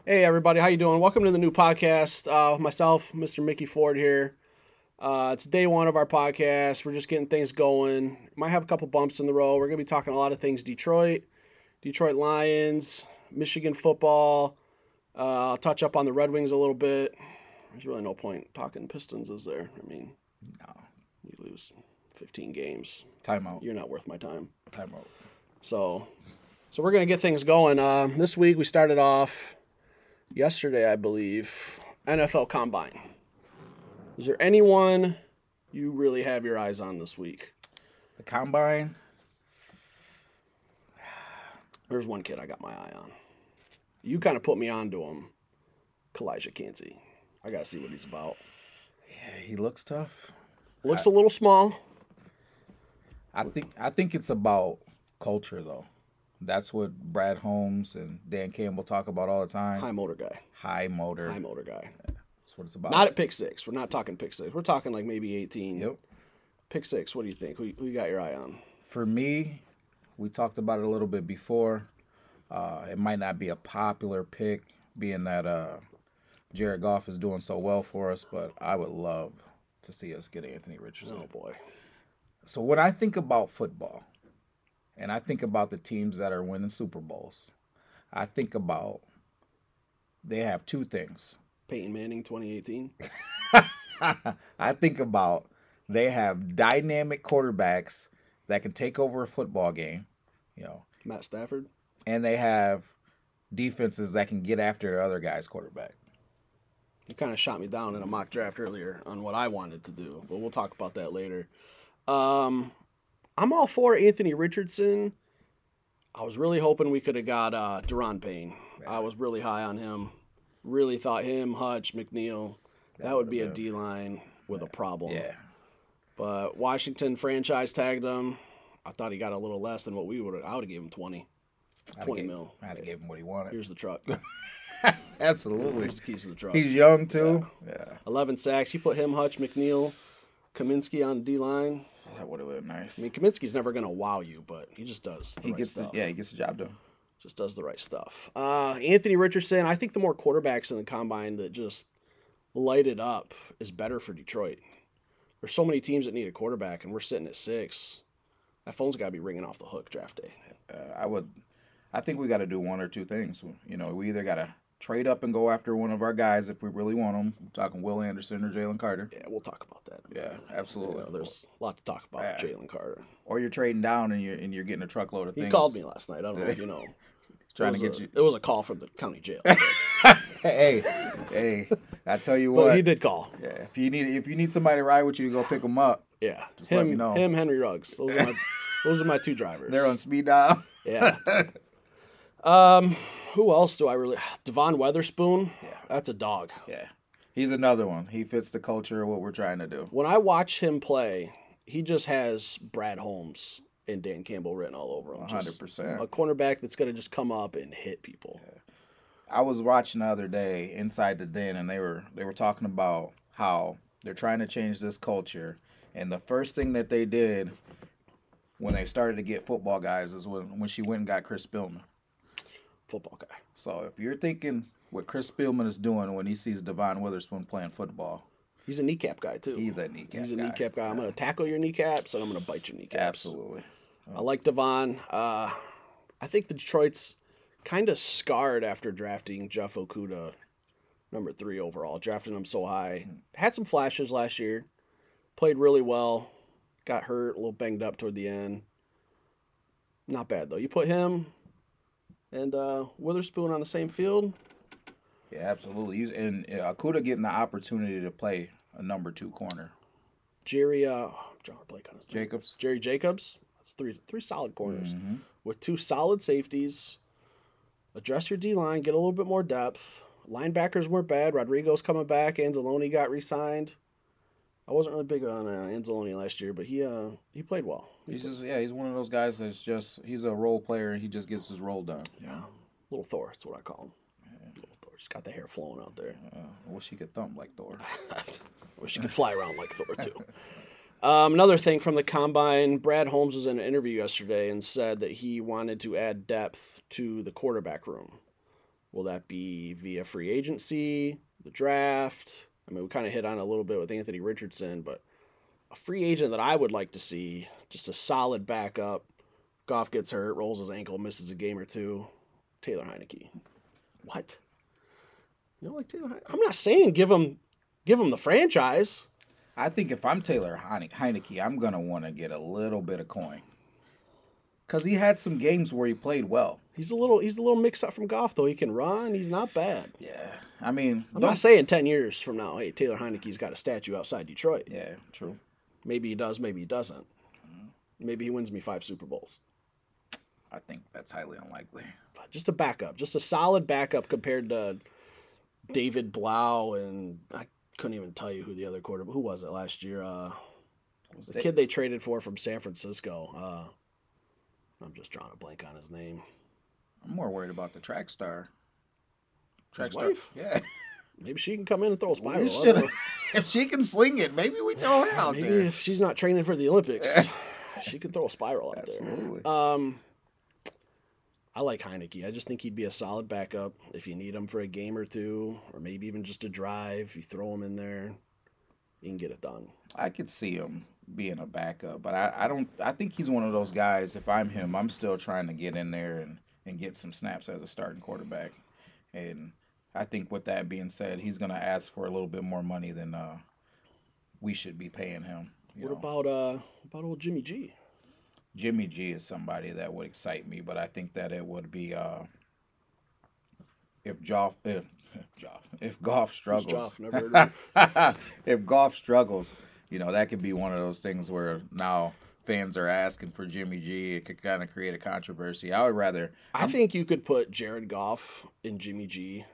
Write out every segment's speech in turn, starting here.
Hey everybody, how you doing? Welcome to the new podcast. Myself, Mr. Mickey Ford here. It's day one of our podcast. We're just getting things going. Might have a couple bumps in the road. We're gonna be talking a lot of things: Detroit Lions, Michigan football. I'll touch up on the Red Wings a little bit. There's really no point talking Pistons, is there? I mean, No. you lose 15 games. Timeout. You're not worth my time. Timeout. So we're gonna get things going. This week we started off yesterday, I believe, NFL Combine. Is there anyone you really have your eyes on this week? The Combine. There's one kid I got my eye on. You kind of put me onto him, Kalijah Kancey. I got to see what he's about. Yeah, he looks tough. Looks a little small. I think it's about culture, though. That's what Brad Holmes and Dan Campbell talk about all the time. High motor guy. High motor. High motor guy. That's what it's about. Not at pick six. We're not talking pick six. We're talking like maybe 18. Yep. Pick six. What do you think? Who you got your eye on? For me, we talked about it a little bit before. It might not be a popular pick, being that Jared Goff is doing so well for us, but I would love to see us get Anthony Richardson. Oh, boy. So when I think about football, and I think about the teams that are winning Super Bowls, I think about they have two things. Peyton Manning 2018. I think about they have dynamic quarterbacks that can take over a football game, Matt Stafford. and they have defenses that can get after the other guy's quarterback. You kind of shot me down in a mock draft earlier on what I wanted to do, but we'll talk about that later. I'm all for Anthony Richardson. I was really hoping we could have got Deron Payne. Yeah. I was really high on him. Really thought him, Hutch, McNeil, that would be a D-line with a problem. Yeah. But Washington franchise tagged him. I thought he got a little less than what I would have gave him 20 mil. I'd have gave him what he wanted. Here's the truck. Absolutely. Here's the keys to the truck. He's young, too. Yeah. 11 sacks. You put him, Hutch, McNeil, Kaminsky on D-line. That would have been nice. I mean, Kaminsky's never going to wow you, but he just does the he right gets stuff. he gets the job done. Just does the right stuff. Anthony Richardson, I think the more quarterbacks in the Combine that just light it up is better for Detroit. There's so many teams that need a quarterback, and we're sitting at 6. That phone's got to be ringing off the hook draft day. I think we got to do one or two things. We either got to trade up and go after one of our guys if we really want them. I'm talking Will Anderson or Jalen Carter. Yeah, we'll talk about that. Yeah, absolutely. There's a lot to talk about with Jalen Carter. Or you're trading down and you're getting a truckload of things. He called me last night. I don't know if you know. Trying to get you. It was a call from the county jail. hey, I tell you what. But he did call. Yeah, if you need somebody to ride with you to go pick them up. Yeah, just let me know. Him, Henry Ruggs. Those are my two drivers. They're on speed dial. Yeah. Who else do I really? Devon Witherspoon. Yeah, that's a dog. Yeah, he's another one. He fits the culture of what we're trying to do. When I watch him play, he just has Brad Holmes and Dan Campbell written all over him. 100%. A cornerback that's going to just come up and hit people. Yeah. I was watching the other day Inside the Den, and they were talking about how they're trying to change this culture, and the first thing that they did when they started to get football guys is when she went and got Chris Spielman. Football guy. So if you're thinking what Chris Spielman is doing when he sees Devon Witherspoon playing football, he's a kneecap guy too. He's a kneecap guy. I'm going to tackle your kneecaps and I'm going to bite your kneecaps. Absolutely. I like Devon. I think the Detroit's kind of scarred after drafting Jeff Okudah, number 3 overall. Drafting him so high. Had some flashes last year. Played really well. Got hurt, a little banged up toward the end. Not bad, though. You put him and Witherspoon on the same field. Yeah, absolutely. And Okudah getting the opportunity to play a number 2 corner. Jerry Jacobs. Jerry Jacobs. That's three solid corners with 2 solid safeties. Address your D-line, get a little bit more depth. Linebackers weren't bad. Rodrigo's coming back. Anzalone got re-signed. I wasn't really big on Anzalone last year, but he played well. He's one of those guys he's a role player and he just gets his role done. Yeah, Little Thor, that's what I call him. Yeah. Little Thor, just got the hair flowing out there. I wish he could thump like Thor. I wish he could fly around like Thor too. Another thing from the Combine, Brad Holmes was in an interview yesterday and said that he wanted to add depth to the quarterback room. Will that be via free agency, the draft? I mean, we kind of hit on it a little bit with Anthony Richardson, but a free agent that I would like to see, just a solid backup. Goff gets hurt, rolls his ankle, misses a game or two. Taylor Heineke. What? You don't like Taylor Heineke? I'm not saying give him the franchise. I think if I'm Taylor Heineke, I'm going to want to get a little bit of coin. Because he had some games where he played well. He's a little mixed up from Goff, though. He can run. He's not bad. Yeah. I mean, I'm not saying 10 years from now, hey, Taylor Heineke's got a statue outside Detroit. Yeah, true. Maybe he does, maybe he doesn't. Maybe he wins me 5 Super Bowls. I think that's highly unlikely. But just a backup. Just a solid backup compared to David Blau, and I couldn't even tell you who the other quarterback. Who was it last year? The kid they traded for from San Francisco. I'm just drawing a blank on his name. I'm more worried about the track star. His wife? Yeah. Maybe she can come in and throw a spiral. If she can sling it, maybe we throw her out maybe there. If she's not training for the Olympics, she could throw a spiral out Absolutely. there. I like Heineke. I just think he'd be a solid backup if you need him for a game or two, or maybe even just a drive. You throw him in there, you can get it done. I could see him being a backup, but I think he's one of those guys. If I'm him, I'm still trying to get in there and get some snaps as a starting quarterback. And I think with that being said, he's going to ask for a little bit more money than we should be paying him. What about old Jimmy G? Jimmy G is somebody that would excite me, but I think that it would be if Goff struggles. Never heard of If Goff struggles, that could be one of those things where now fans are asking for Jimmy G. It could kind of create a controversy. I think you could put Jared Goff and Jimmy G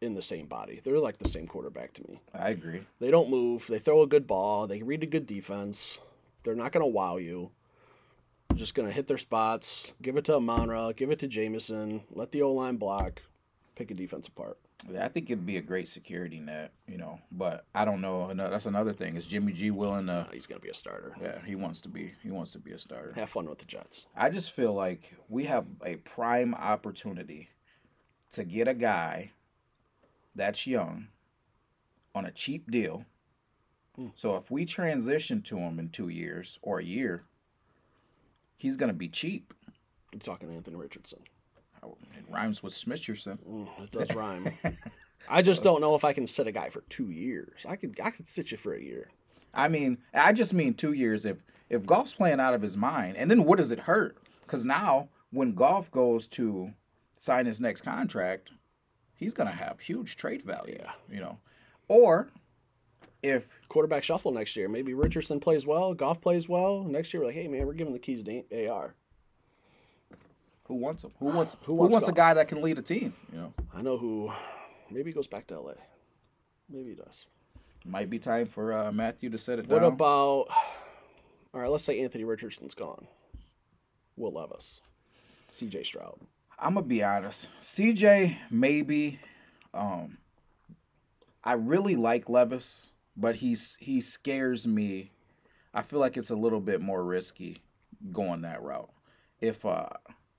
in the same body. They're like the same quarterback to me. I agree. They don't move. They throw a good ball. They read a good defense. They're not going to wow you. They're just going to hit their spots. Give it to Amon-Ra. Give it to Jameson. Let the O-line block. Pick a defense apart. Yeah, I think it'd be a great security net, But I don't know. That's another thing. Is Jimmy G willing to? He's going to be a starter. Yeah, he wants to be. He wants to be a starter. Have fun with the Jets. I just feel like we have a prime opportunity to get a guy that's young on a cheap deal. So if we transition to him in 2 years or a year, he's going to be cheap. You're talking Anthony Richardson. It rhymes with Smithson. It does rhyme. I just don't know if I can sit a guy for 2 years. I could sit you for a year. I mean, I just mean 2 years. If Goff's playing out of his mind, and then what does it hurt? Because now when Goff goes to sign his next contract, he's going to have huge trade value. Yeah. Or if quarterback shuffle next year, maybe Richardson plays well, Goff plays well. Next year, we're like, hey man, we're giving the keys to AR. Who wants him? Who wants a guy that can lead a team? I know who. Maybe he goes back to LA. Maybe he does. Might be time for Matthew to set it down. What about? All right, let's say Anthony Richardson's gone. Will Levis, C.J. Stroud. I'm gonna be honest. C.J. maybe. I really like Levis, but he scares me. I feel like it's a little bit more risky going that route.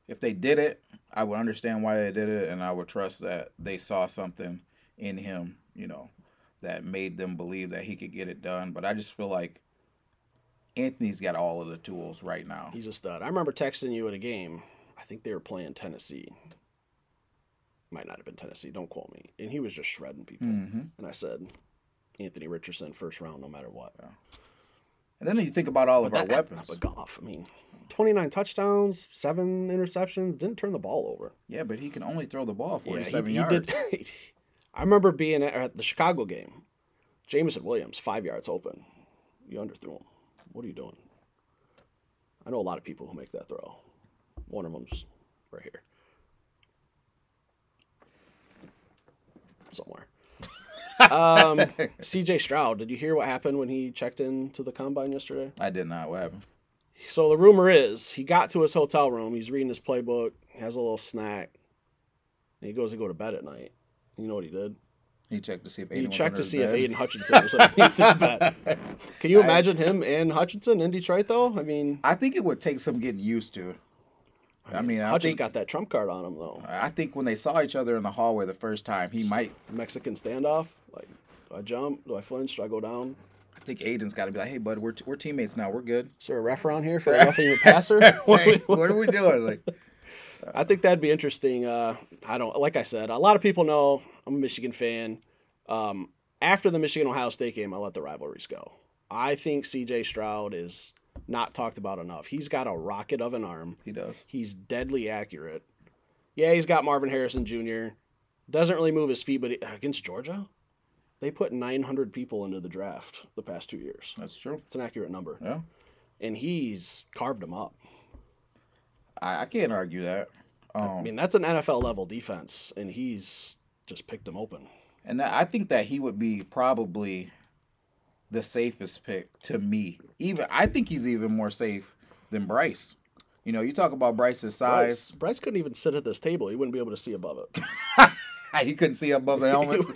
If they did it, I would understand why they did it, and I would trust that they saw something in him, that made them believe that he could get it done. But I just feel like Anthony's got all of the tools right now. He's a stud. I remember texting you at a game. I think they were playing Tennessee. Might not have been Tennessee. Don't quote me. And he was just shredding people. Mm-hmm. And I said, Anthony Richardson, first round, no matter what. Yeah. And then you think about all of our weapons. But Goff, 29 touchdowns, 7 interceptions, didn't turn the ball over. Yeah, but he can only throw the ball 47 yards. I remember being at the Chicago game. Jameson Williams, 5 yards open. You underthrew him. What are you doing? I know a lot of people who make that throw. One of them's right here. Somewhere. C.J. Stroud, did you hear what happened when he checked into the combine yesterday? I did not. What happened? So the rumor is he got to his hotel room. He's reading his playbook. He has a little snack. And he goes to go to bed at night. You know what he did? He checked to see if if Aiden Hutchinson was underneath his bed. Can you imagine him and Hutchinson in Detroit, though? I think it would take some getting used to. I mean, I Hutch has think got that trump card on him, though. I think when they saw each other in the hallway the first time, he might. Mexican standoff. Like, do I jump? Do I flinch? Do I go down? I think Aiden's got to be like, "Hey, bud, we're teammates now. We're good." Is there a ref around here for a roughing the passer? Hey, what are we doing? Like, I think that'd be interesting. I don't like I said. A lot of people know I'm a Michigan fan. After the Michigan Ohio State game, I let the rivalries go. I think C.J. Stroud is not talked about enough. He's got a rocket of an arm. he does. He's deadly accurate. Yeah, he's got Marvin Harrison Jr. Doesn't really move his feet, but against Georgia, they put 900 people into the draft the past 2 years. That's true. It's an accurate number. Yeah. And he's carved them up. I can't argue that. I mean, that's an NFL level defense, and he's just picked them open. And I think that he would be probably the safest pick to me. I think he's even more safe than Bryce. You know, you talk about Bryce's size. Bryce couldn't even sit at this table. He wouldn't be able to see above it. He couldn't see above the helmets.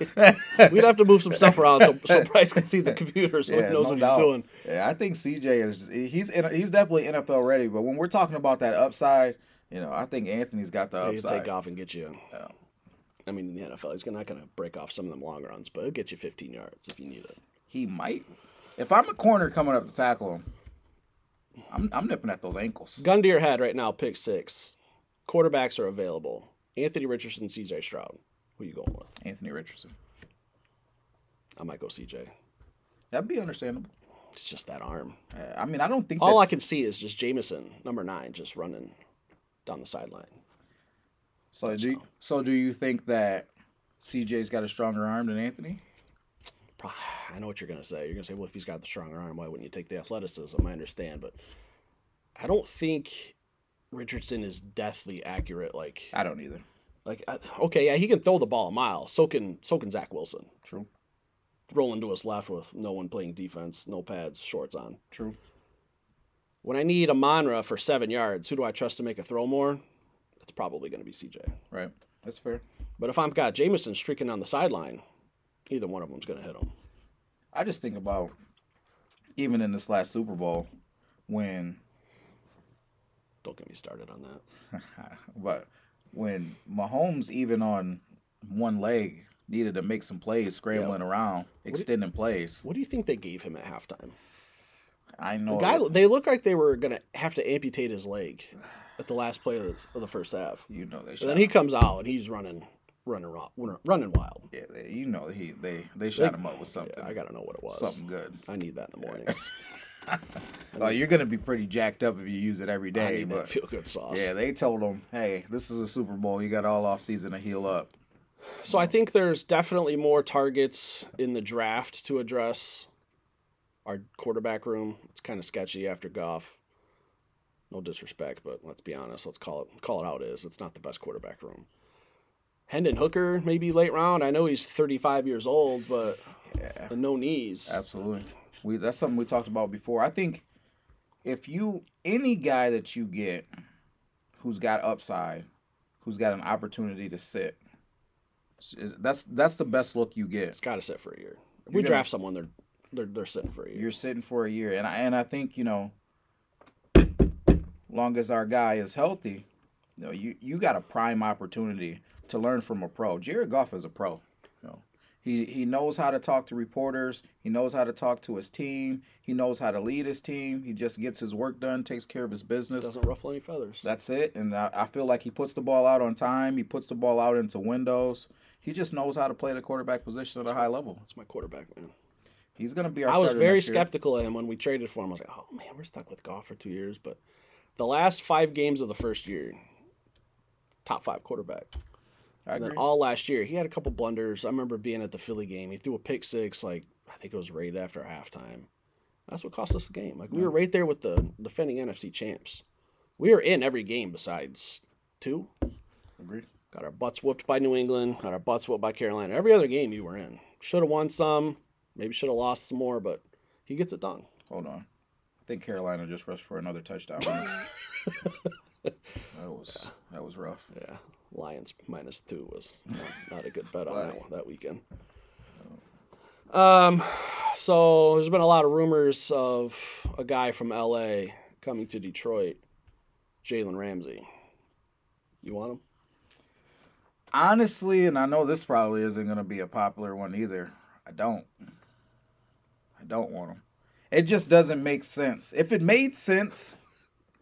We'd have to move some stuff around so Bryce can see the computer so he knows what he's doing. Yeah, I think CJ he's definitely NFL ready. But when we're talking about that upside, you know, I think Anthony's got the upside. He'll take off and get you. Yeah. I mean, in the NFL, he's not going to break off some of them long runs, but he'll get you 15 yards if you need it. He might. If I'm a corner coming up to tackle him, I'm nipping at those ankles. Gun to your head right now, pick 6. Quarterbacks are available. Anthony Richardson, C.J. Stroud. Who are you going with? Anthony Richardson. I might go C.J. That'd be understandable. It's just that arm. I mean, I don't think all I can see is just Jameson, number 9, just running down the sideline. So do you think that CJ's got a stronger arm than Anthony? I know what you're going to say. You're going to say, well, if he's got the stronger arm, why wouldn't you take the athleticism? I understand, but I don't think Richardson is deathly accurate. Like I don't either. Like, okay, yeah, he can throw the ball a mile. So can Zach Wilson. True. Rolling to his left with no one playing defense, no pads, shorts on. True. When I need a Monra for 7 yards, who do I trust to make a throw more? It's probably going to be CJ. Right. That's fair. But if I've got Jameson streaking on the sideline, either one of them's going to hit him. I just think about even in this last Super Bowl when... Don't get me started on that. But when Mahomes, even on one leg, needed to make some plays, scrambling around, extending plays. What do you think they gave him at halftime? I know. They looked like they were going to have to amputate his leg at the last play of the first half. You know they. And then he comes out and he's running wild. Yeah, you know they shot him up with something. Yeah, I gotta know what it was. Something good. I need that in the mornings. Well, you're gonna be pretty jacked up if you use it every day. I need but that feel good sauce. Yeah, they told him, hey, this is a Super Bowl. You got all off season to heal up. So I think there's definitely more targets in the draft to address. Our quarterback room, it's kind of sketchy after Goff. No disrespect, but let's be honest. Let's call it how it is. It's not the best quarterback room. Hendon Hooker, maybe late round. I know he's 35 years old, but no knees. Absolutely. That's something we talked about before. I think if any guy that you get who's got upside, who's got an opportunity to sit, that's the best look you get. It's got to sit for a year. If we draft someone, they're sitting for a year. You're sitting for a year, and I think long as our guy is healthy, you got a prime opportunity to learn from a pro. Jared Goff is a pro. He knows how to talk to reporters. He knows how to talk to his team. He knows how to lead his team. He just gets his work done, takes care of his business. Doesn't ruffle any feathers. That's it. And I feel like he puts the ball out on time. He puts the ball out into windows. He just knows how to play the quarterback position at a high level. That's my quarterback, man. He's going to be our starter. I was very skeptical of him when we traded for him. I was like, oh, man, we're stuck with Goff for 2 years. But the last 5 games of the first year, top 5 quarterback. And then all last year, he had a couple blunders. I remember being at the Philly game. He threw a pick 6, I think it was right after halftime. That's what cost us the game. We were right there with the defending NFC champs. We were in every game besides 2. Agreed. Got our butts whooped by New England. Got our butts whooped by Carolina. Every other game you were in. Should have won some. Maybe should have lost some more, but he gets it done. Hold on. I think Carolina just rushed for another touchdown. That was rough. Yeah. Lions -2 was not a good bet on that weekend. So there's been a lot of rumors of a guy from LA coming to Detroit, Jalen Ramsey. You want him? Honestly, and I know this probably isn't going to be a popular one either. I don't want him. It just doesn't make sense. If it made sense,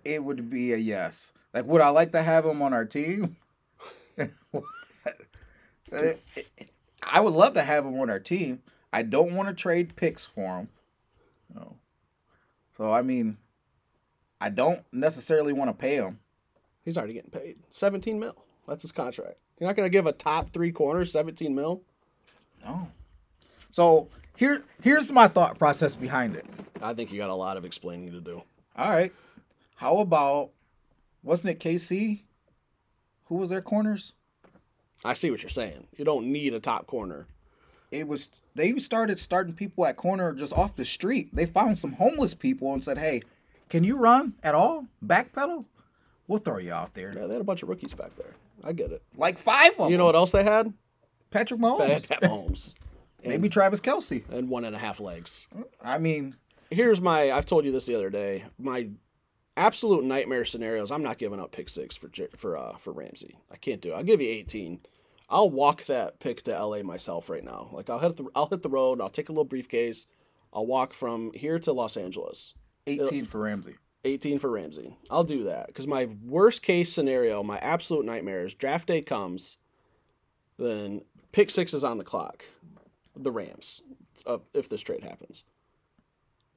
it would be a yes. Like, would I like to have him on our team? I would love to have him on our team. I don't want to trade picks for him. No. So, I mean, I don't necessarily want to pay him. He's already getting paid. 17 mil. That's his contract. You're not going to give a top 3 corner 17 mil? No. So, here's my thought process behind it. I think you got a lot of explaining to do. All right. How about, wasn't it KC? Who was their corners? I see what you're saying. You don't need a top corner. They started starting people at corner just off the street. They found some homeless people and said, hey, can you run at all? Backpedal? We'll throw you out there. Yeah, they had a bunch of rookies back there. I get it. Like 5 of them. You know what else they had? Patrick Mahomes. They had Pat Mahomes. Maybe Travis Kelce. And 1.5 legs. I mean. I've told you this the other day. My absolute nightmare scenarios, I'm not giving up pick 6 for Ramsey. I can't do it. I'll give you 18. I'll walk that pick to LA myself right now. Like I'll hit the road. I'll take a little briefcase. I'll walk from here to Los Angeles. 18 for Ramsey. 18 for Ramsey. I'll do that because my worst case scenario, my absolute nightmare is draft day comes, then pick 6 is on the clock. The Rams, if this trade happens,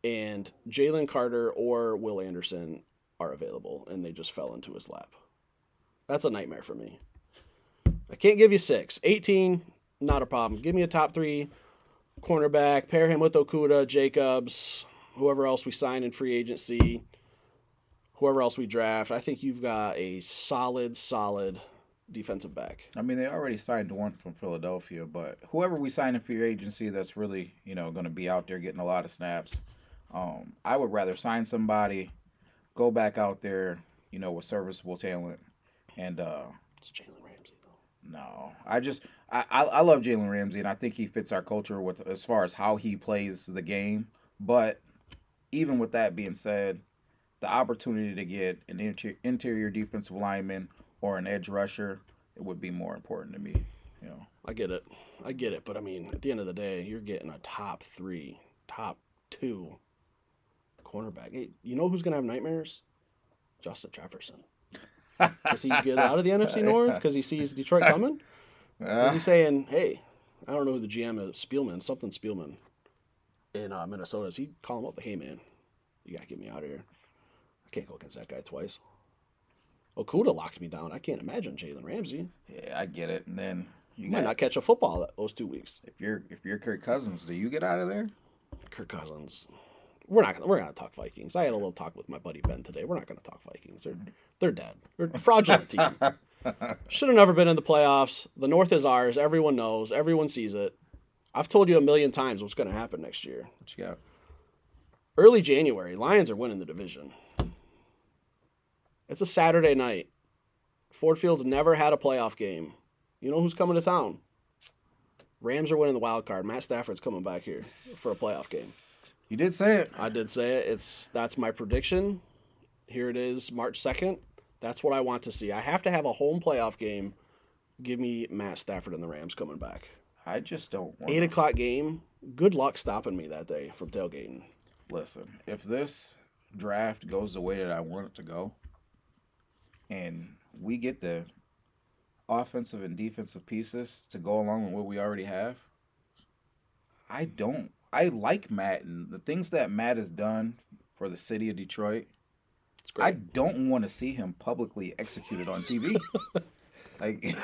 and Jalen Carter or Will Anderson are available, and they just fell into his lap. That's a nightmare for me. I can't give you 6. 18, not a problem. Give me a top 3 cornerback. Pair him with Okudah, Jacobs, whoever else we sign in free agency, whoever else we draft. I think you've got a solid defensive back. I mean, they already signed one from Philadelphia, but whoever we sign in free agency that's really, going to be out there getting a lot of snaps, I would rather sign somebody, go back out there, with serviceable talent, and it's Jalen Ramsey though. No, I love Jalen Ramsey, and I think he fits our culture with as far as how he plays the game. But even with that being said, the opportunity to get an interior defensive lineman or an edge rusher, it would be more important to me. I get it. But I mean, at the end of the day, you're getting a top 3, top 2 cornerback. Hey, you know who's gonna have nightmares? Justin Jefferson. Does he get out of the NFC North because he sees Detroit coming? Is he saying, hey, I don't know who the GM is, Spielman in Minnesota. Is he calling him up? Hey, man, you got to get me out of here. I can't go against that guy twice. Okudah locked me down. I can't imagine Jalen Ramsey. Yeah, I get it. And then you might not catch a football those 2 weeks. If you're Kirk Cousins, do you get out of there? Kirk Cousins. We're gonna talk Vikings. I had a little talk with my buddy Ben today. We're not gonna talk Vikings. They're dead. They're a fraudulent team. Should have never been in the playoffs. The North is ours. Everyone knows. Everyone sees it. I've told you a million times what's gonna happen next year. What you got? Early January, Lions are winning the division. It's a Saturday night. Ford Field's never had a playoff game. You know who's coming to town? Rams are winning the wild card. Matt Stafford's coming back here for a playoff game. You did say it. I did say it. That's my prediction. Here it is, March 2nd. That's what I want to see. I have to have a home playoff game. Give me Matt Stafford and the Rams coming back. I just don't want 8 o'clock game. Good luck stopping me that day from tailgating. Listen, if this draft goes the way that I want it to go, and we get the offensive and defensive pieces to go along with what we already have, I like Matt and the things that Matt has done for the city of Detroit. I don't want to see him publicly executed on TV. Like,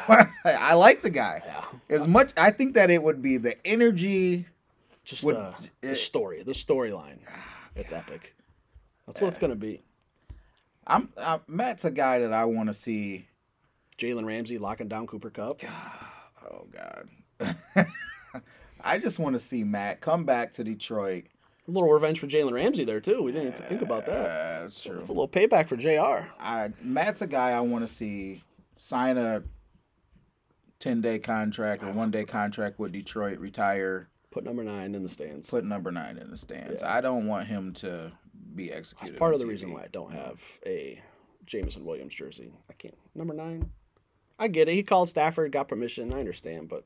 I like the guy. Yeah. I think that it would be the energy. Just the storyline. It's epic. That's what it's going to be. Matt's a guy that I want to see. Jalen Ramsey locking down Cooper Kupp. Oh, God. I just want to see Matt come back to Detroit. A little revenge for Jalen Ramsey there, too. We didn't even think about that. That's true. It's a little payback for JR. Matt's a guy I want to see sign a 10-day contract or 1-day contract with Detroit, retire. Put number 9 in the stands. Yeah. I don't want him to be executed. That's part of the reason why I don't have a Jameson Williams jersey. I can't. Number 9. I get it. He called Stafford, got permission. I understand, but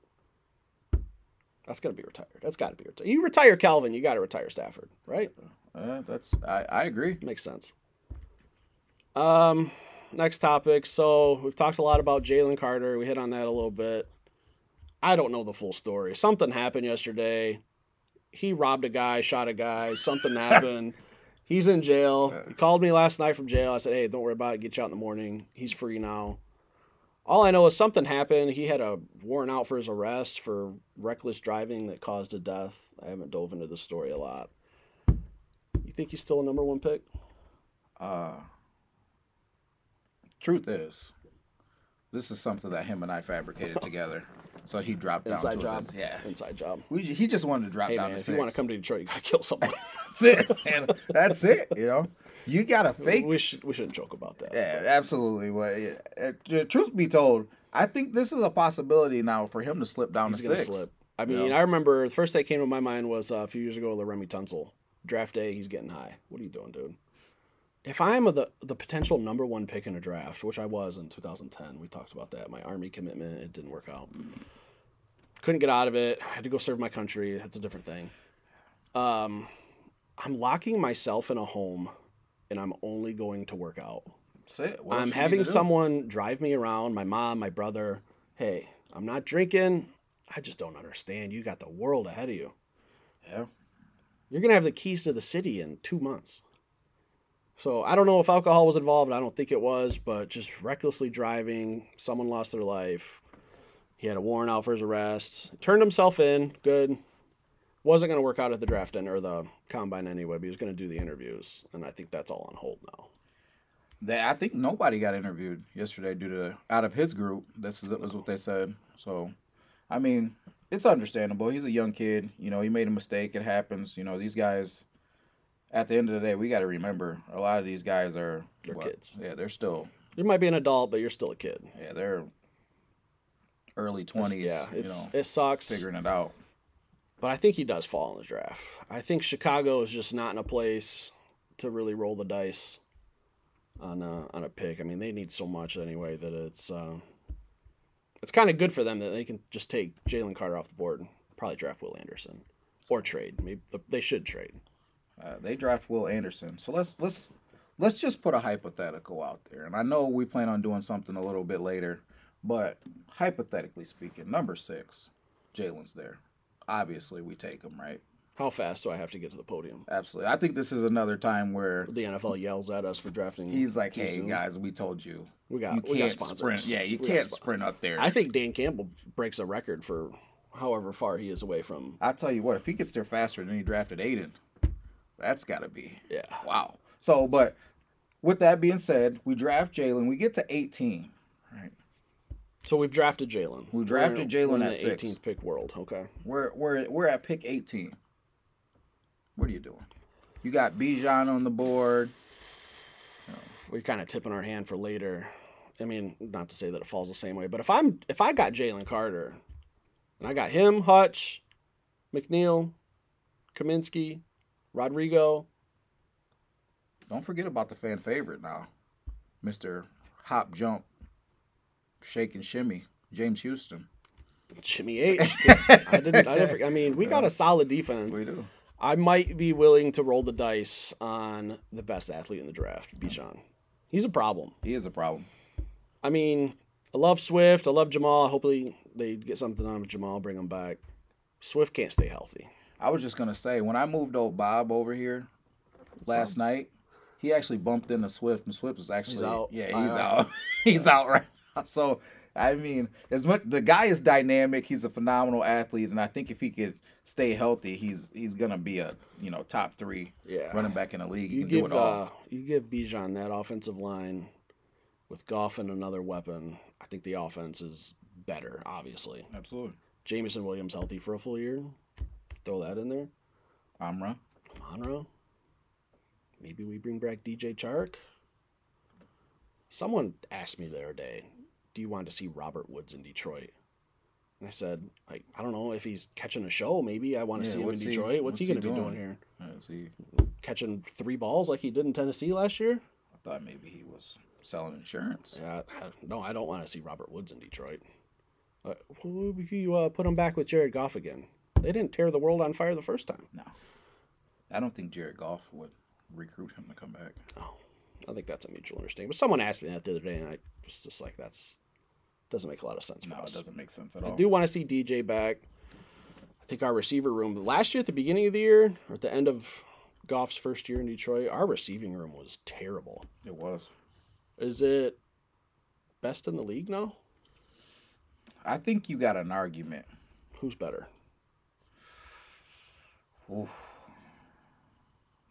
that's gonna be retired. That's got to be retired. You retire Calvin, you got to retire Stafford, right? I agree. Makes sense. Next topic. So we've talked a lot about Jalen Carter. We hit on that a little bit. I don't know the full story. Something happened yesterday. He robbed a guy, shot a guy. Something happened. He's in jail. He called me last night from jail. I said, hey, don't worry about it. Get you out in the morning. He's free now. All I know is something happened. He had a warrant out for his arrest for reckless driving that caused a death. I haven't dove into the story a lot. You think he's still a number one pick? Truth is, this is something that him and I fabricated together. So he dropped down Inside to job. his Inside job. He just wanted to drop Hey, down man, to if 6. you want to come to Detroit, you got to kill somebody. That's it, man. That's it, you know? You got to fake. We shouldn't joke about that. Yeah, absolutely. Well, truth be told, I think this is a possibility now for him to slip down He's to gonna 6. slip. I mean, I remember the first thing that came to my mind was a few years ago, Remy Tunsil. Draft day, he's getting high. What are you doing, dude? If I'm the potential number one pick in a draft, which I was in 2010, we talked about that. My Army commitment, it didn't work out. Couldn't get out of it. I had to go serve my country. That's a different thing. I'm locking myself in a home, and I'm only going to work out. I'm having someone drive me around, my mom, my brother. Hey, I'm not drinking. I just don't understand. You got the world ahead of you. Yeah. You're going to have the keys to the city in 2 months. So I don't know if alcohol was involved. I don't think it was, but just recklessly driving. Someone lost their life. He had a warrant out for his arrest. Turned himself in. Good. Wasn't going to work out at the draft or the combine anyway, but he was going to do the interviews. And I think that's all on hold now. I think nobody got interviewed yesterday out of his group. This is what they said. So, I mean, it's understandable. He's a young kid. You know, he made a mistake. It happens. You know, these guys, at the end of the day, we got to remember a lot of these guys are kids. Yeah, they're still. You might be an adult, but you're still a kid. Yeah, they're early 20s. It sucks. Figuring it out. But I think he does fall in the draft. I think Chicago is just not in a place to really roll the dice on a pick. I mean, they need so much anyway that it's kind of good for them that they can just take Jalen Carter off the board and probably draft Will Anderson or trade. Maybe they should trade. They draft Will Anderson. So let's just put a hypothetical out there. And I know we plan on doing something a little bit later, but hypothetically speaking, number 6, Jalen's there. Obviously, we take him, right? How fast do I have to get to the podium? Absolutely. I think this is another time where the NFL yells at us for drafting. He's like, "Hey guys, we told you. We got sponsors. Sprint. Yeah, you can't sprint up there." I think Dan Campbell breaks a record for however far he is away from. I'll tell you what, if he gets there faster than he drafted Aiden, that's got to be wow. So, but with that being said, we draft Jalen. We get to 18, right? So we've drafted Jalen. We drafted Jalen at 6. 18th pick world. Okay. We're at pick 18. What are you doing? You got Bijan on the board. We're kind of tipping our hand for later. I mean, not to say that it falls the same way, but if I got Jalen Carter, and I got him, Hutch, McNeil, Kaminsky, Rodrigo. Don't forget about the fan favorite now, Mr. Hop Jump, Shake and Shimmy, James Houston. Jimmy H. I didn't forget. I mean, we got a solid defense. We do. I might be willing to roll the dice on the best athlete in the draft, Bijan. He's a problem. He is a problem. I mean, I love Swift. I love Jamal. Hopefully they get something on with Jamal, bring him back. Swift can't stay healthy. I was just going to say, when I moved old Bob over here last night, he actually bumped into Swift, and Swift was actually he's out. Yeah, he's out. He's out right now. So, I mean, as much the guy is dynamic, he's a phenomenal athlete, and I think if he could stay healthy, he's gonna be a top 3 running back in the league. He can do it all. You give Bijan that offensive line with Goff and another weapon. I think the offense is better. Obviously, absolutely. Jameson Williams healthy for a full year. Throw that in there. Monroe. Maybe we bring back DJ Chark. Someone asked me the other day, do you want to see Robert Woods in Detroit? And I said, I don't know if he's catching a show. Maybe I want to see him in Detroit. What's he going to be doing here? Catching 3 balls like he did in Tennessee last year? I thought maybe he was. selling insurance. Yeah, no, I don't want to see Robert Woods in Detroit. You put him back with Jared Goff again. They didn't tear the world on fire the first time. No. I don't think Jared Goff would recruit him to come back. Oh, I think that's a mutual understanding. But someone asked me that the other day, and I was just like, doesn't make a lot of sense for us. No, it doesn't make sense at all. I do want to see DJ back. I think our receiver room, last year at the beginning of the year, or at the end of Goff's first year in Detroit, our receiving room was terrible. It was. Is it best in the league now? I think you got an argument. Who's better? Oof.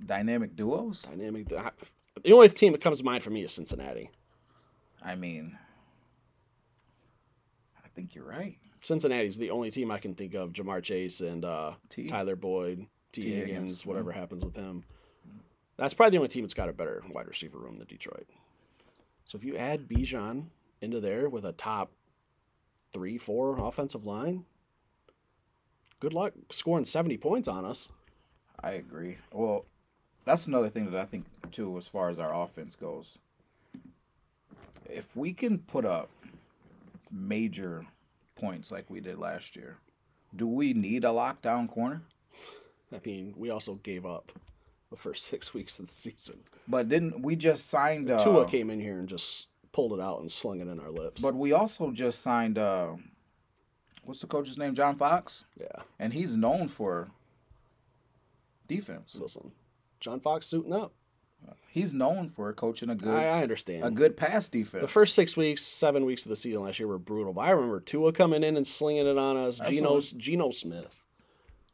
Dynamic duos? The only team that comes to mind for me is Cincinnati. I mean, I think you're right. Cincinnati's the only team I can think of. Jamar Chase and Tyler Boyd, T. Higgins, whatever happens with him. That's probably the only team that's got a better wide receiver room than Detroit. So if you add Bijan into there with a top 3-4 offensive line, good luck scoring 70 points on us. I agree. Well, that's another thing that I think, too, as far as our offense goes. If we can put up major points like we did last year, do we need a lockdown corner? I mean, we also gave up the first 6 weeks of the season. But didn't we just signed... Tua came in here and just pulled it out and slung it in our lips. But we also just signed... what's the coach's name? John Fox? Yeah. And he's known for defense. Listen, John Fox suiting up. He's known for coaching a good... I understand. A good pass defense. The first 6 weeks, 7 weeks of the season last year were brutal. But I remember Tua coming in and slinging it on us. Geno Smith.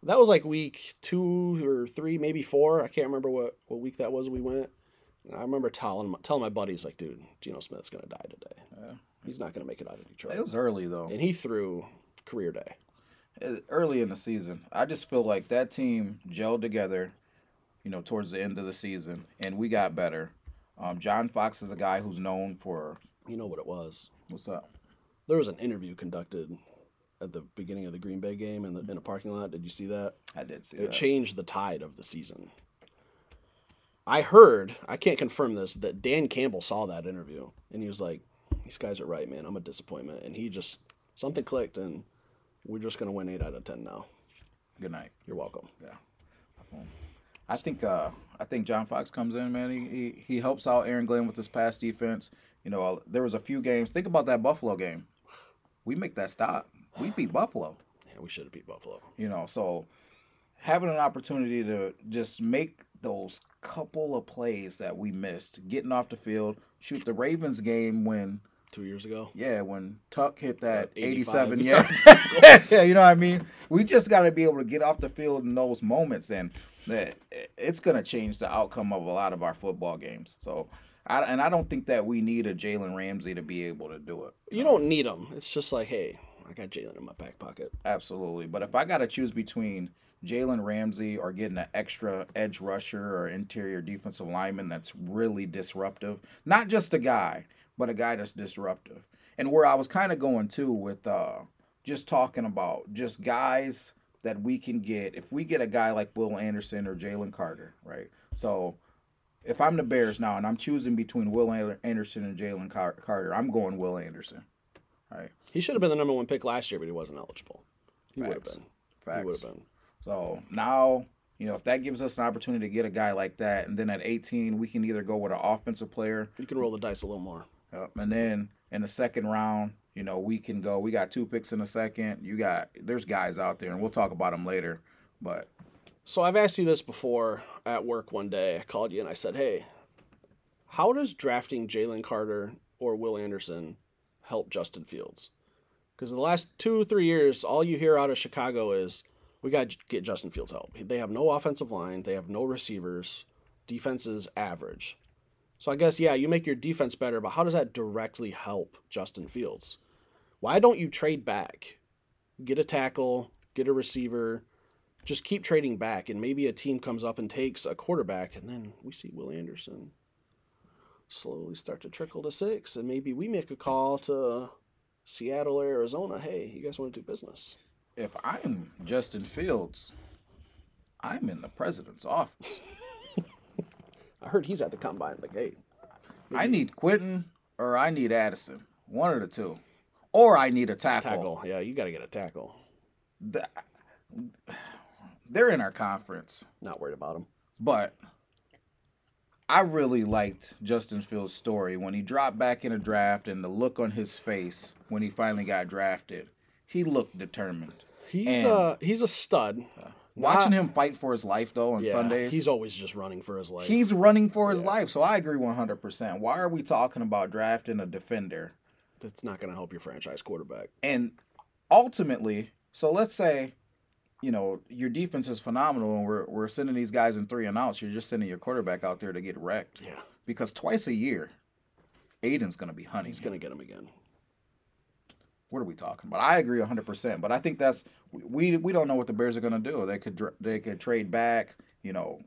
That was like week 2 or 3, maybe 4. I can't remember what week that was we went. And I remember telling my buddies, like, dude, Geno Smith's going to die today. Yeah. He's not going to make it out of Detroit. It was early, though. And he threw career day. Early in the season. I just feel like that team gelled together, towards the end of the season, and we got better. John Fox is a guy who's known for... You know what it was? What's up? There was an interview conducted at the beginning of the Green Bay game in a parking lot. Did you see that? I did see that. It changed the tide of the season. I heard, I can't confirm this, that Dan Campbell saw that interview, and he was like, these guys are right, man. I'm a disappointment. And he just, something clicked, and we're just going to win 8 out of 10 now. Good night. You're welcome. Yeah. I think John Fox comes in, man. He helps out Aaron Glenn with his pass defense. There was a few games. Think about that Buffalo game. We make that stop. We beat Buffalo. Yeah, we should have beat Buffalo. So having an opportunity to just make those couple of plays that we missed, getting off the field, shoot the Ravens game when 2 years ago. Yeah, when Tuck hit that 87. Yeah, yeah, you know what I mean. We just got to be able to get off the field in those moments, and it's going to change the outcome of a lot of our football games. So. I don't think that we need a Jalen Ramsey to be able to do it. You don't need him. It's just like, hey, I got Jalen in my back pocket. Absolutely. But if I got to choose between Jalen Ramsey or getting an extra edge rusher or interior defensive lineman that's really disruptive, not just a guy, but a guy that's disruptive. And where I was kind of going to with just talking about just guys that we can get. If we get a guy like Will Anderson or Jalen Carter, right? So if I'm the Bears now and I'm choosing between Will Anderson and Jalen Carter, I'm going Will Anderson. Right. He should have been the number 1 pick last year, but he wasn't eligible. He would have been. Facts. He would have been. So now, if that gives us an opportunity to get a guy like that, and then at 18, we can either go with an offensive player. You can roll the dice a little more. And then in the second round, we can go. We got 2 picks in the second. There's guys out there, and we'll talk about them later. But. So I've asked you this before at work one day. I called you and I said, hey, how does drafting Jalen Carter or Will Anderson help Justin Fields? Because in the last 2-3 years, all you hear out of Chicago is, we got to get Justin Fields help. They have no offensive line. They have no receivers. Defense is average. So I guess, yeah, you make your defense better, but how does that directly help Justin Fields? Why don't you trade back? Get a tackle, get a receiver, just keep trading back, and maybe a team comes up and takes a quarterback, and then we see Will Anderson slowly start to trickle to 6, and maybe we make a call to Seattle or Arizona. Hey, you guys want to do business? If I'm Justin Fields, I'm in the president's office. I heard he's at the combine. Like, hey, I need Quentin or I need Addison. One of the two. Or I need a tackle. Yeah, you got to get a tackle. They're in our conference. Not worried about them. But I really liked Justin Fields' story when he dropped back in a draft and the look on his face when he finally got drafted. He looked determined. He's a stud. Watching him fight for his life, though, on Sundays. He's always just running for his life. He's running for his life, so I agree 100%. Why are we talking about drafting a defender? That's not going to help your franchise quarterback. And ultimately, so let's say, your defense is phenomenal and we're sending these guys in 3 and outs. You're just sending your quarterback out there to get wrecked. Yeah. Because twice a year, Aiden's going to be hunting. He's going to get him again. What are we talking about? I agree 100%, but I think that's we don't know what the Bears are going to do. They could trade back,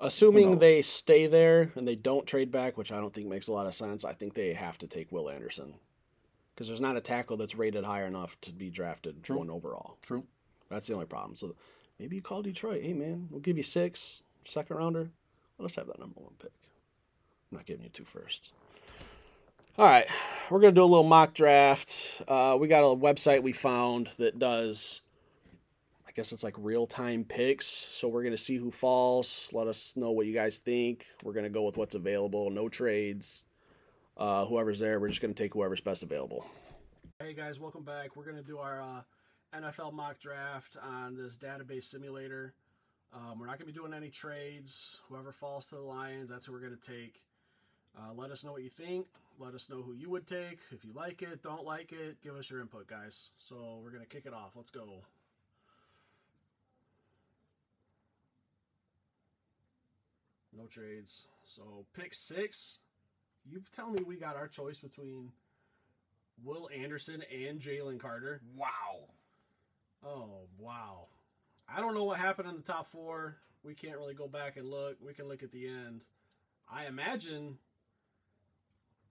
Assuming they stay there and they don't trade back, which I don't think makes a lot of sense. I think they have to take Will Anderson because there's not a tackle that's rated high enough to be drafted 1 overall. True. That's the only problem. So maybe you call Detroit. Hey man, we'll give you 6, second rounder. Let us have that number 1 pick. I'm not giving you 2 firsts. All right, we're going to do a little mock draft. We got a website we found that does, I guess it's like real-time picks. So we're going to see who falls. Let us know what you guys think. We're going to go with what's available. No trades. Whoever's there, we're just going to take whoever's best available. Hey guys, welcome back. We're going to do our NFL mock draft on this database simulator. We're not going to be doing any trades. Whoever falls to the Lions, that's who we're going to take. Let us know what you think. Let us know who you would take. If you like it, don't like it, give us your input, guys. So we're going to kick it off. Let's go. No trades. So pick 6. You tell me we got our choice between Will Anderson and Jalen Carter. Wow. Oh, wow. I don't know what happened in the top 4. We can't really go back and look. We can look at the end. I imagine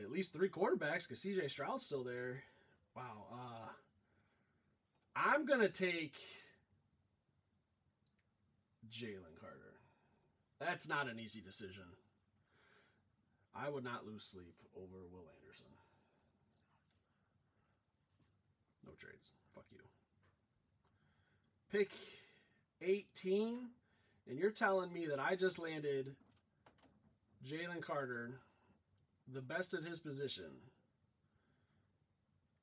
at least 3 quarterbacks because CJ Stroud's still there. Wow. I'm going to take Jalen Carter. That's not an easy decision. I would not lose sleep over Will Anderson. No trades. Fuck you. Pick 18, and you're telling me that I just landed Jalen Carter, the best at his position,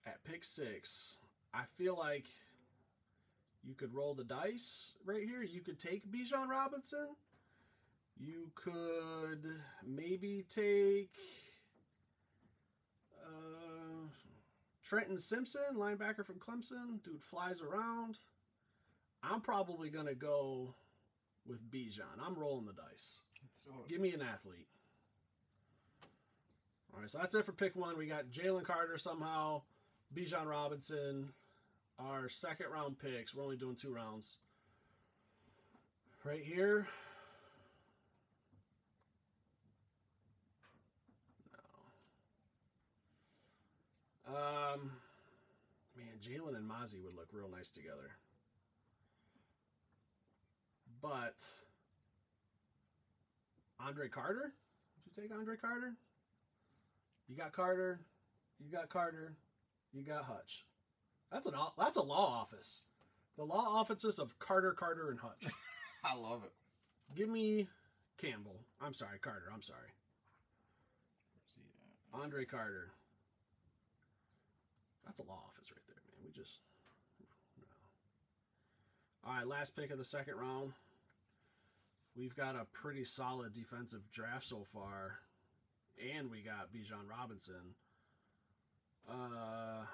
at pick 6. I feel like you could roll the dice right here. You could take Bijan Robinson. You could maybe take Trenton Simpson, linebacker from Clemson. Dude flies around. I'm probably going to go with Bijan. I'm rolling the dice. Give me an athlete. All right, so that's it for pick 1. We got Jalen Carter somehow, Bijan Robinson, our second round picks. We're only doing 2 rounds. Right here. No. Man, Jalen and Mozzie would look real nice together. But Andre Carter? Would you take Andre Carter? You got Carter. You got Carter. You got Hutch. That's a law office. The law offices of Carter, Carter, and Hutch. I love it. Give me Campbell. I'm sorry, Carter. I'm sorry. Andre Carter. That's a law office right there, man. No. All right, last pick of the second round. We've got a pretty solid defensive draft so far. And we got Bijan Robinson. I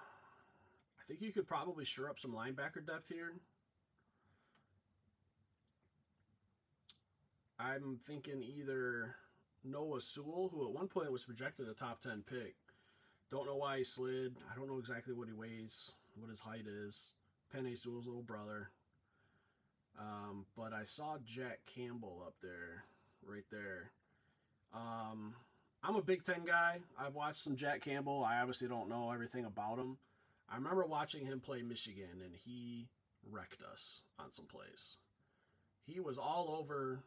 think you could probably shore up some linebacker depth here. I'm thinking either Noah Sewell, who at one point was projected a top 10 pick. Don't know why he slid. I don't know exactly what he weighs, what his height is. Penei Sewell's little brother. But I saw Jack Campbell up there, right there. I'm a Big Ten guy. I've watched some Jack Campbell. I obviously don't know everything about him. I remember watching him play Michigan, and he wrecked us on some plays. He was all over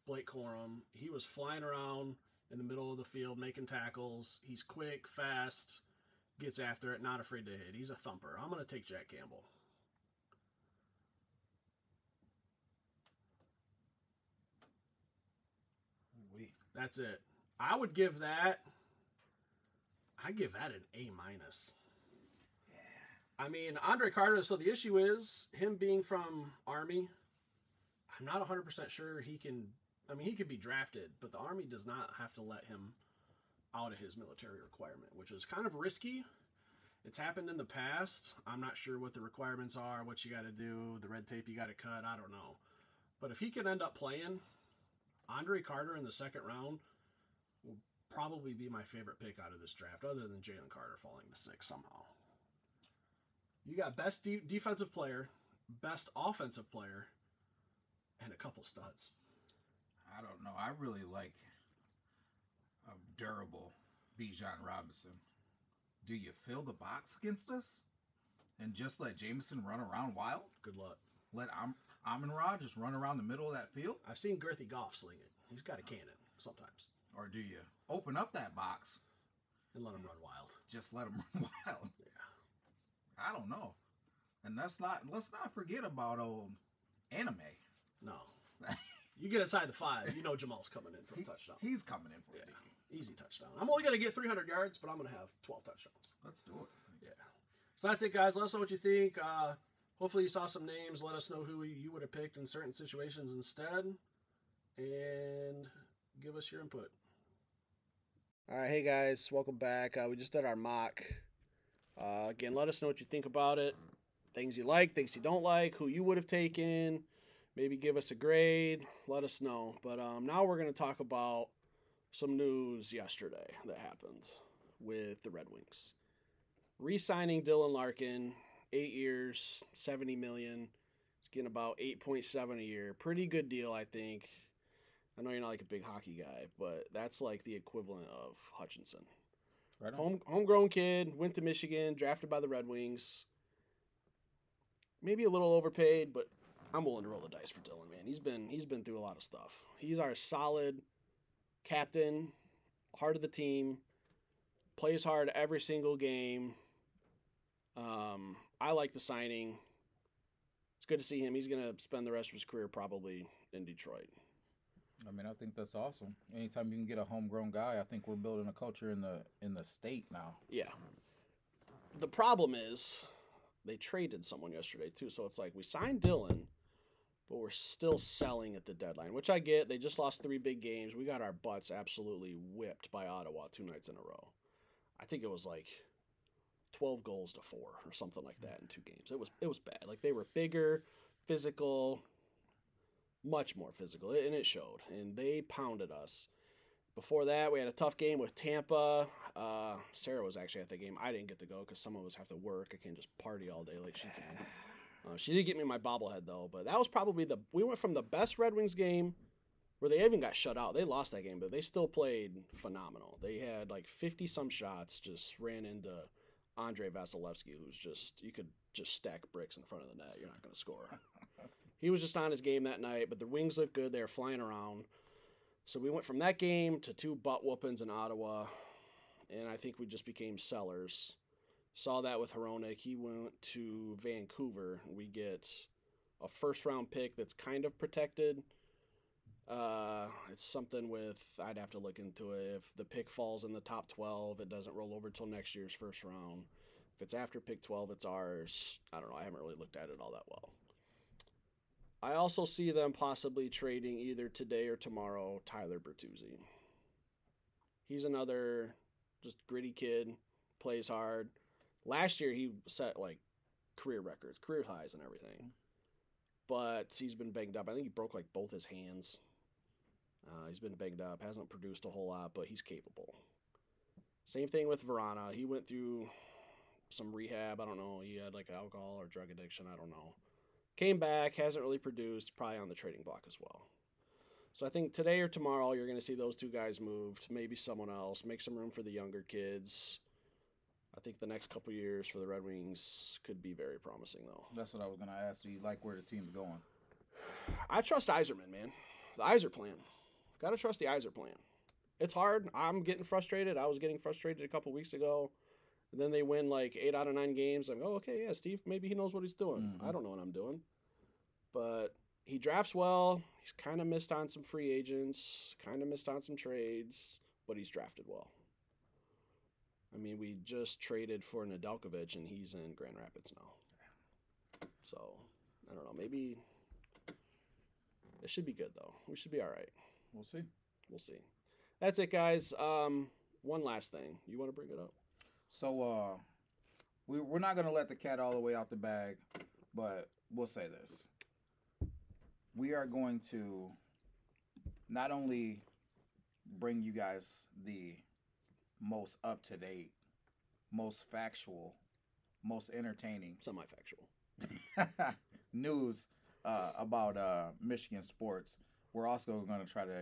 Blake Corum. He was flying around, in the middle of the field making tackles. He's quick, fast, gets after it, not afraid to hit. He's a thumper. I'm going to take Jack Campbell. That's it. I'd give that an A-. Yeah. I mean, Andre Carter, so the issue is him being from Army. I'm not 100% sure he can, he could be drafted, but the Army does not have to let him out of his military requirement, which is kind of risky. It's happened in the past. I'm not sure what the requirements are, what you got to do, the red tape you got to cut. I don't know. But if he can end up playing, Andre Carter in the second round will probably be my favorite pick out of this draft, other than Jalen Carter falling to 6 somehow. You got best defensive player, best offensive player, and a couple studs. I don't know. I really like a durable Bijan Robinson. Do you fill the box against us and just let Jameson run around wild? Good luck. Let Amon-Ra just run around the middle of that field? I've seen Girthy Goff sling it. He's got a cannon sometimes. Or do you open up that box and let him run wild? Just let him run wild. Yeah. I don't know. And let's not forget about old Anime. No. You get inside the 5, you know Jamal's coming in for a touchdown. He's coming in for a easy touchdown. I'm only going to get 300 yards, but I'm going to have 12 touchdowns. Let's do it. Yeah. So that's it, guys. Let us know what you think. Hopefully you saw some names. Let us know who you would have picked in certain situations instead. And give us your input. All right, hey guys, welcome back. We just did our mock. Again, let us know what you think about it. Things you like, things you don't like, who you would have taken. Maybe give us a grade. Let us know. But now we're going to talk about some news yesterday that happened with the Red Wings. Re-signing Dylan Larkin, 8 years, $70 million. He's getting about 8.7 a year. Pretty good deal, I think. I know you're not like a big hockey guy, but that's like the equivalent of Hutchinson. Right on. Homegrown kid, went to Michigan, drafted by the Red Wings. Maybe a little overpaid, but I'm willing to roll the dice for Dylan, man. He's been through a lot of stuff. He's our solid captain, heart of the team, plays hard every single game. I like the signing. It's good to see him. He's going to spend the rest of his career probably in Detroit. I mean, I think that's awesome. Anytime you can get a homegrown guy, I think we're building a culture in the state now. Yeah. The problem is they traded someone yesterday too, so it's like we signed Dylan, but we're still selling at the deadline, which I get. They just lost 3 big games. We got our butts absolutely whipped by Ottawa 2 nights in a row. I think it was like 12 goals to 4 or something like that in 2 games. It was bad. Like they were bigger, physical, much more physical, and it showed. And they pounded us. Before that, we had a tough game with Tampa. Sarah was actually at the game. I didn't get to go because some of us have to work. I can't just party all day like she can. She did get me my bobblehead, though. But that was probably we went from the best Red Wings game where they even got shut out. They lost that game, but they still played phenomenal. They had like 50-some shots, just ran into Andrei Vasilevsky, who's just, you could just stack bricks in front of the net. You're not going to score. He was just on his game that night, but the Wings looked good. They were flying around. So we went from that game to 2 butt whoopings in Ottawa, and I think we just became sellers. Saw that with Hronek. He went to Vancouver. We get a first-round pick that's kind of protected. It's something with, I'd have to look into it. If the pick falls in the top 12, it doesn't roll over till next year's first round. If it's after pick 12, it's ours. I don't know. I haven't really looked at it all that well. I also see them possibly trading either today or tomorrow Tyler Bertuzzi. He's another just gritty kid, plays hard. Last year he set like career records, career highs and everything. But he's been banged up. I think he broke like both his hands. He's been banged up, hasn't produced a whole lot, but he's capable. Same thing with Verana. He went through some rehab. I don't know. He had like alcohol or drug addiction. I don't know. Came back, hasn't really produced, probably on the trading block as well. So I think today or tomorrow you're going to see those 2 guys moved, maybe someone else, make some room for the younger kids. I think the next couple years for the Red Wings could be very promising, though. That's what I was going to ask. Do you like where the team's going? I trust Yzerman, man. The Yzer plan. Got to trust the Yzer plan. It's hard. I'm getting frustrated. I was getting frustrated a couple weeks ago. And then they win like 8 out of 9 games. I'm oh, okay, yeah, Steve, maybe he knows what he's doing. I don't know what I'm doing. But he drafts well. He's kind of missed on some free agents, kind of missed on some trades, but he's drafted well. I mean, we just traded for Nedeljkovic, and he's in Grand Rapids now. So, I don't know. Maybe it should be good, though. We should be all right. We'll see. We'll see. That's it, guys. One last thing. You want to bring it up? So, we're not going to let the cat all the way out the bag, but we'll say this. We are going to not only bring you guys the most up-to-date, most factual, most entertaining, semi-factual news about Michigan sports. We're also going to try to,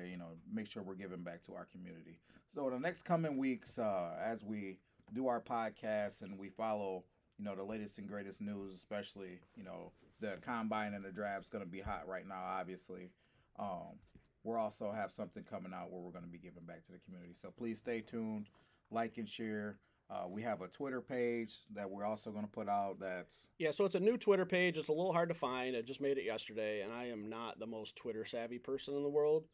make sure we're giving back to our community. So the next coming weeks, as we do our podcast and we follow, the latest and greatest news, especially, the combine and the draft's going to be hot right now, obviously. We'll also have something coming out where we're going to be giving back to the community. So please stay tuned, like and share. We have a Twitter page that we're also going to put out. So it's a new Twitter page. It's a little hard to find. I just made it yesterday, and I am not the most Twitter savvy person in the world.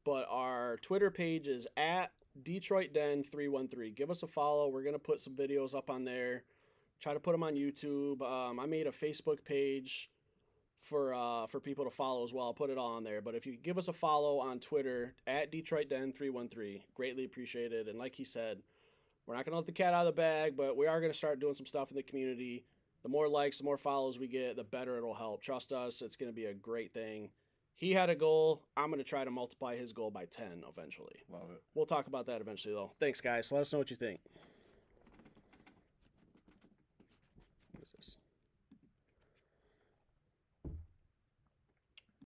But our Twitter page is at Detroit Den 313. Give us a follow. We're going to put some videos up on there. Try to put them on YouTube. I made a Facebook page for people to follow as well. I'll put it all on there. But if you give us a follow on Twitter at Detroit Den 313, greatly appreciated. And like he said, we're not going to let the cat out of the bag, but we are going to start doing some stuff in the community. The more likes, the more follows we get, the better it'll help. Trust us, it's going to be a great thing. He had a goal. I'm going to try to multiply his goal by 10 eventually. Love it. We'll talk about that eventually, though. Thanks, guys. Let us know what you think.